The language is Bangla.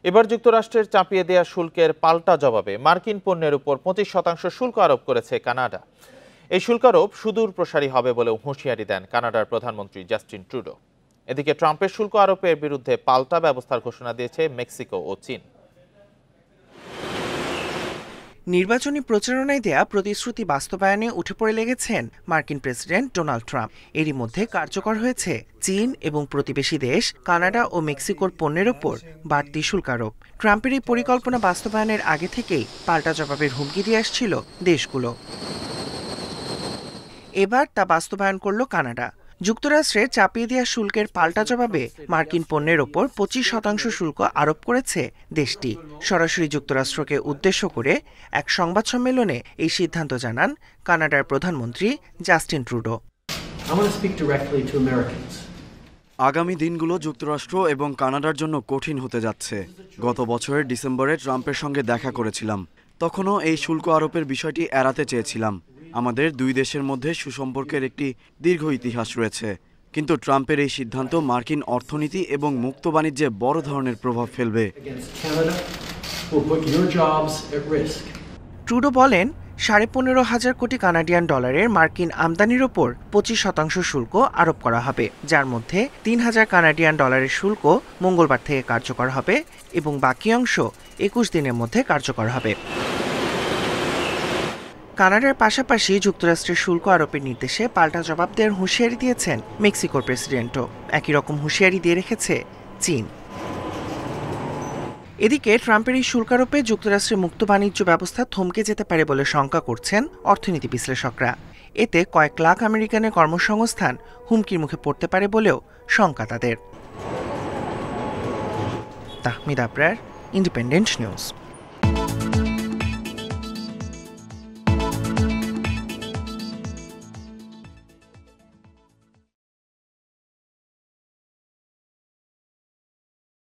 এবার যুক্তরাষ্ট্রের চাপিয়ে দেয়া শুল্কের পাল্টা জবাবে মার্কিন পণ্যের উপর 25% শুল্ক আরোপ করেছে কানাডা। এই শুল্ক আরোপ সুদূর প্রসারী হবে বলেও হুঁশিয়ারি দেন কানাডার প্রধানমন্ত্রী জাস্টিন ট্রুডো। এদিকে ট্রাম্পের শুল্ক আরোপের বিরুদ্ধে পাল্টা ব্যবস্থার ঘোষণা দিয়েছে মেক্সিকো ও চীন। নির্বাচনী প্রচারণায় দেয়া প্রতিশ্রুতি বাস্তবায়নে উঠে পড়ে লেগেছেন মার্কিন প্রেসিডেন্ট ডোনাল্ড ট্রাম্প। এরই মধ্যে কার্যকর হয়েছে চীন এবং প্রতিবেশী দেশ কানাডা ও মেক্সিকোর পণ্যের ওপর বাড়তি শুল্ক আরোপ। ট্রাম্পের এই পরিকল্পনা বাস্তবায়নের আগে থেকেই পাল্টা জবাবের হুমকি দিয়ে আসছিল দেশগুলো। এবার তা বাস্তবায়ন করল কানাডা। যুক্তরাষ্ট্রের চাপিয়ে দেওয়া শুল্কের পাল্টা জবাবে মার্কিন পণ্যের ওপর 25% শুল্ক আরোপ করেছে দেশটি। সরাসরি যুক্তরাষ্ট্রকে উদ্দেশ্য করে এক সংবাদ সম্মেলনে এই সিদ্ধান্ত জানান কানাডার প্রধানমন্ত্রী জাস্টিন ট্রুডো। আগামী দিনগুলো যুক্তরাষ্ট্র এবং কানাডার জন্য কঠিন হতে যাচ্ছে। গত বছরের ডিসেম্বরে ট্রাম্পের সঙ্গে দেখা করেছিলাম। তখনও এই শুল্ক আরোপের বিষয়টি এড়াতে চেয়েছিলাম। আমাদের দুই দেশের মধ্যে সুসম্পর্কের একটি দীর্ঘ ইতিহাস রয়েছে, কিন্তু ট্রাম্পের এই সিদ্ধান্ত মার্কিন অর্থনীতি এবং মুক্ত বাণিজ্যে বড় ধরনের প্রভাব ফেলবে। ট্রুডো বলেন, 15,500 কোটি কানাডিয়ান ডলারের মার্কিন আমদানির ওপর 25% শুল্ক আরোপ করা হবে, যার মধ্যে 3,000 কানাডিয়ান ডলারের শুল্ক মঙ্গলবার থেকে কার্যকর হবে এবং বাকি অংশ 21 দিনের মধ্যে কার্যকর হবে। কানাডার পাশাপাশি যুক্তরাষ্ট্রের শুল্ক আরোপের নির্দেশে পাল্টা জবাব দেওয়ার হুঁশিয়ারি দিয়েছেন মেক্সিকোর প্রেসিডেন্টও। একই রকম হুঁশিয়ারি দিয়ে রেখেছে চীন। এদিকে ট্রাম্পের এই শুল্ক আরোপে যুক্তরাষ্ট্রের মুক্ত বাণিজ্য ব্যবস্থা থমকে যেতে পারে বলে শঙ্কা করছেন অর্থনীতি বিশ্লেষকরা। এতে কয়েক লাখ আমেরিকানের কর্মসংস্থান হুমকির মুখে পড়তে পারে বলেও শঙ্কা তাদের। Tahmid Abrar, independent news.